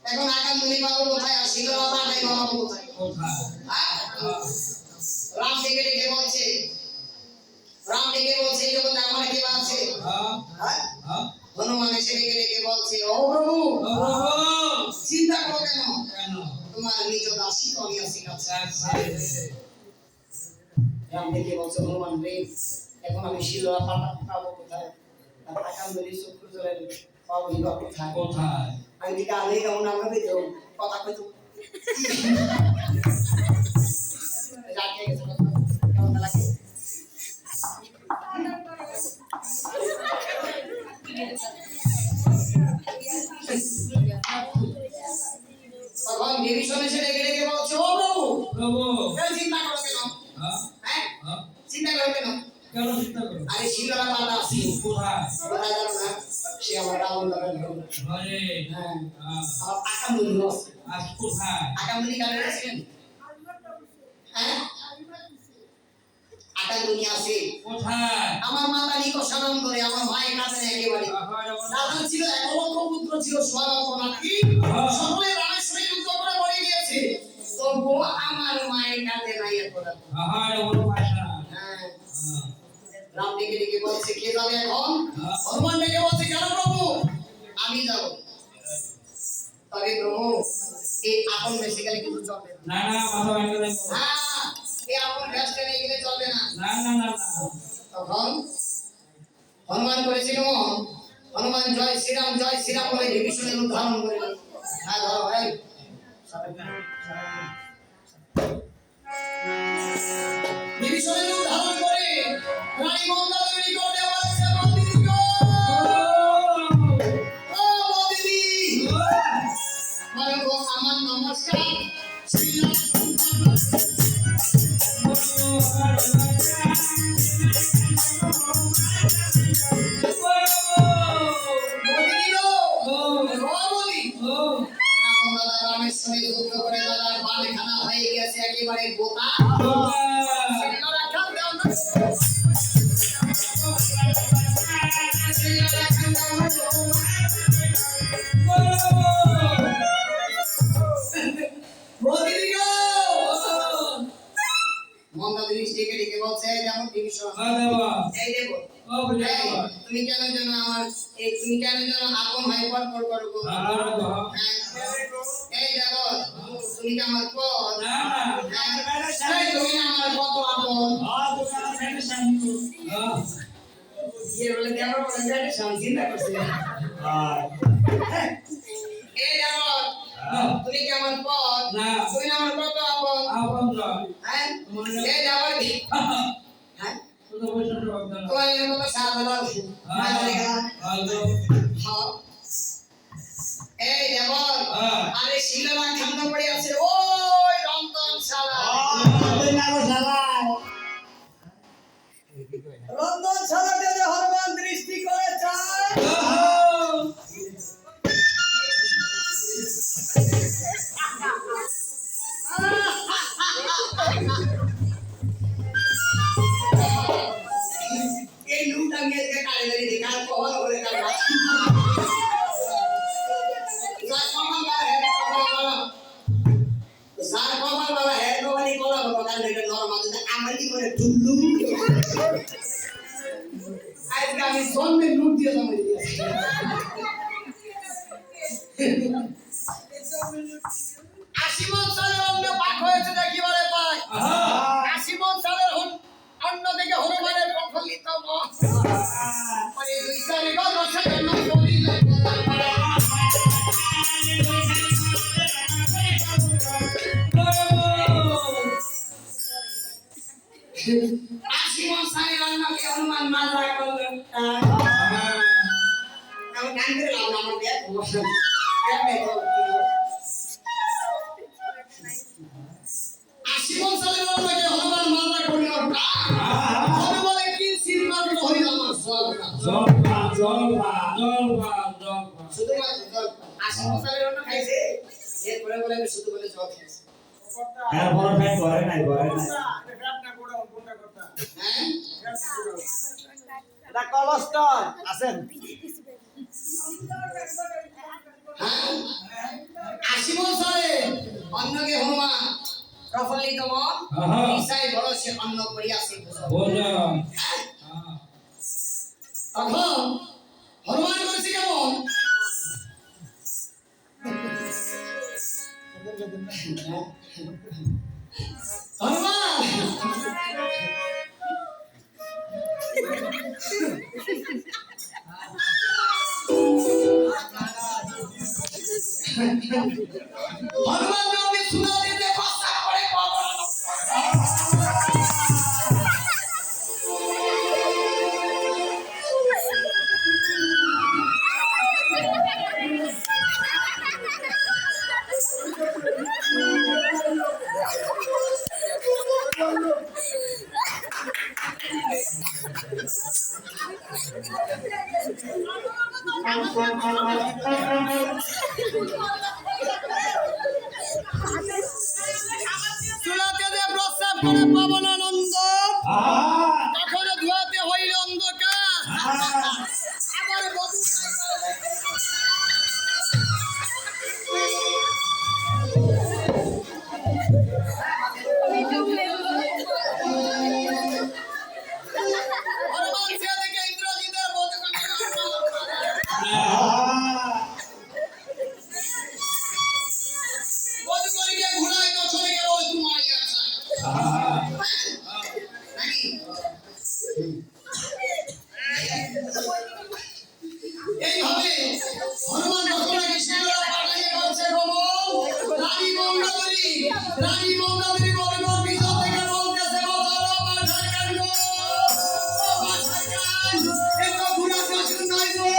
এখন আগাম মুনি বাবু কোথায় আসছিল বাবা নাই বাবা কোথায় রাম ডেকে ডেকে বলছে এই জগতে আমার কে আছে হনুমান এসে ডেকে ডেকে বলছে ও প্রভু চিন্তা করো কেন তোমার নিজ দাসী তো আমি আছি কাছে রাম ডেকে বলছে হনুমান রে এখন আমি শিলরা পাবো কোথায় আগাম মুনি শুক্র জলের পাবো কোথায় আমি দিকে আলে কেমন আমরা বেজো কথা কইতো যাকে কেমন লাগে ভগবান বিভীষণ এসে ডেকে ডেকে বলছে ও প্রভু চিন্তা করো কেন চিন্তা করো কেন আরে শিলরা বাবা আছে কোথায় জানো না সে আমার রাবণ দাদা হ্যাঁ আকামুনি কোথায় আকামুনি কারে আছেন হ্যাঁ আকামুনি আছে কোথায় আমার মাতা নিকো সালাম করে আমার মায়ের কাছে একেবারে দাদা ছিল 1 লক্ষ পুত্র ছিল সর্বনাকি সকলে রামেশ্বরী যুদ্ধ করে মরে গিয়েছে তবু আমার মায়ের কাছে নাই এখন বড় ভাষা হ্যাঁ রাম ডেকে ডেকে বলছে কে যাবে এখন হনুমান ডেকে বলছে কেন প্রভু আমি যাব তবে প্রভু এই আপন বেশি গেলে কিছু চলবে না মাথা ভাঙবে না হ্যাঁ এই আপন বেশি গেলে গেলে চলবে না না তখন হনুমান করেছিল হনুমান জয় শ্রীরাম বলে বিভীষণের উদ্ধারণ করে হ্যাঁ ধরো ভাই বিভীষণের উদ্ধারণ করে রানী মন্দাকিনী করে বলছে মন্দির গো ও মন্দির বলো আমার নমস্কার শ্রীরাম রামেশ্বরী যুদ্ধ করে দাদার বালখানা হয়ে গেছে একেবারে বোকা তুমি কেন যেন আমার তুমি কেন যেন আপন ভাই পর করো এই দেখো তুমি কি আমার পর তুমি আমার কত আপন বলে দেবো বলে চিন্তা করছি এই দেখো তুমি কি আমার পর তুমি আমার কত আপন হ্যাঁ এই দেখো হ্যাঁ এই দেবর আরে শিলরা খান্না পড়ে আছে ওই রন্ধন শালা রন্ধন শালাতে যে হনুমান দৃষ্টি করে চায় এই লুটা নিয়ে যে কালে ধরে দেখা কভার করে কাল সার কভার বাবা হেড কোবানি কোলা বাবা কাল এটা নরমাল যে আমারই করে ঢুলু আজকে আমি জন্মে লুট দিয়ে জমে দিয়েছি আশিমন সালের অন্য পাক হয়েছে দেখি বলে পায় আশিমন সালের অন্য দিকে হনুমানের প্রফলিত মত মানে দুইসারে গো রসে জন্য বলিলে আশিমন সাই রান্নাকে হনুমান মাজা করলো আমি গান করে লাভ আমার দেখ আশিমন সাই রান্নাকে হনুমান মাজা করলো হনুমানে কি সিনেমা হই আমার শুধুমাত্র আশিমন সাই রান্না খাইছে এরপরে বলে আমি শুধু বলে জল খাইছি হ্যাঁ বড় ভাই করে নাই এটা কলস্টর আছেন আশিমন সালে অন্নকে হনুমান প্রফুল্লিত মন ঈশাই বড় সে অন্ন করিয়াছে তখন হনুমান করেছে কেমন হনুমান হনুমান নামে সুনা দিতে ভাষা করে চুলাতে যে প্রস্তাব করে পাবন আনন্দ তখন ধোয়াতে হইল অন্ধকার আবার বধূ হনুমান সে থেকে ইন্দ্রজিতের বধূ করিকে ঘুরাই তো চলে গেল ওই তোমার এইভাবে হনুমান ভক্তরাকে সেনারা পাঠাইয়া করছে ভ্রমণ রানী মঙ্গলাদেবী বলে ভিতর থেকে বলতেছে এত ঘুরা প্রশ্ন নয় গো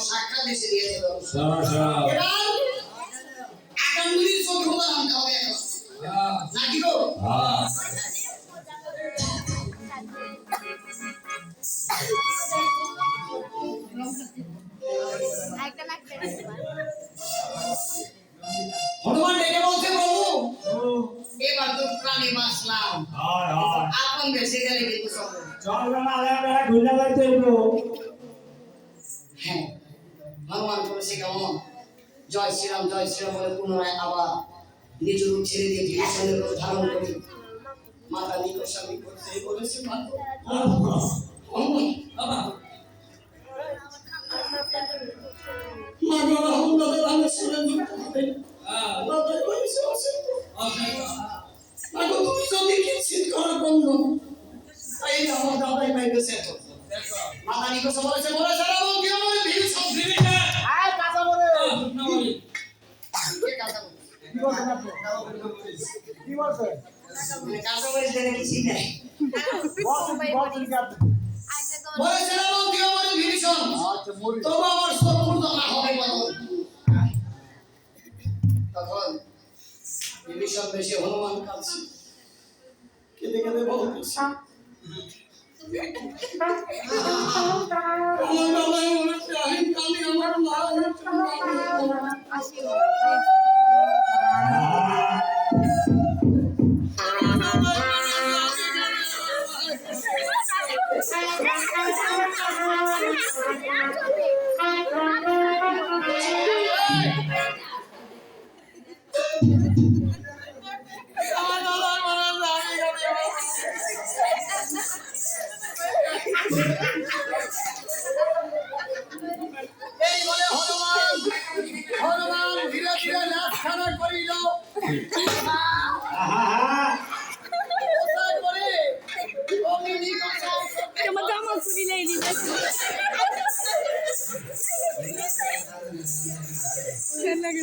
সাক্ষাৎ এসে দিয়ে দেব আগামীর চোখটা আনতে হবে নাকি গো হনুমান ডেকে বলছে প্রভু এবার তো প্রাণী বাঁচলাম আপন বেঁচে গেলে কিন্তু চলবে না ঘুরে যাইতে হ্যাঁ হনুমান করেছে কেমন জয় শ্রীরাম বলে পুনরায় আবার নিজের রূপ ছেড়ে দিয়ে বিভীষণের রূপ ধারণ করে মাতা নিকট স্বামী করতে বলেছে মাগো বাবা মাগো রহমত রামেশ্বরে যুক্ত হবে মাতার বয়সে অসুখ মাগো তুমি যদি কিঞ্চিত করো বন্ধ তাই আমার দাদাই পাইবে সে মাতা নিকট বলেছে বলেছে রাম কি আমার বিভীষণ আয় কাঁচা বলে না বলি কে কথা বলে কি বলছেন আপনি কি বলছেন কাঁচা বলে জেনে কিছু নাই বলছেন কি আপনি বলেছে রাম কি আমার বিভীষণ আচ্ছা মরি তবু আমার শত্রু না হবে বলো তখন বিভীষণ বেশি হনুমান কাঁদছে কেঁদে কেঁদে বলতেছে আমার বাবাই বলেছে আমি কালি আমার মা এই বলে হনুমান হনুমান ধীরে ধীরে লাখানা করিল কোথায় করে অগ্নি কষায় তোমার জামা খুলি নাই দিতে কেন লাগে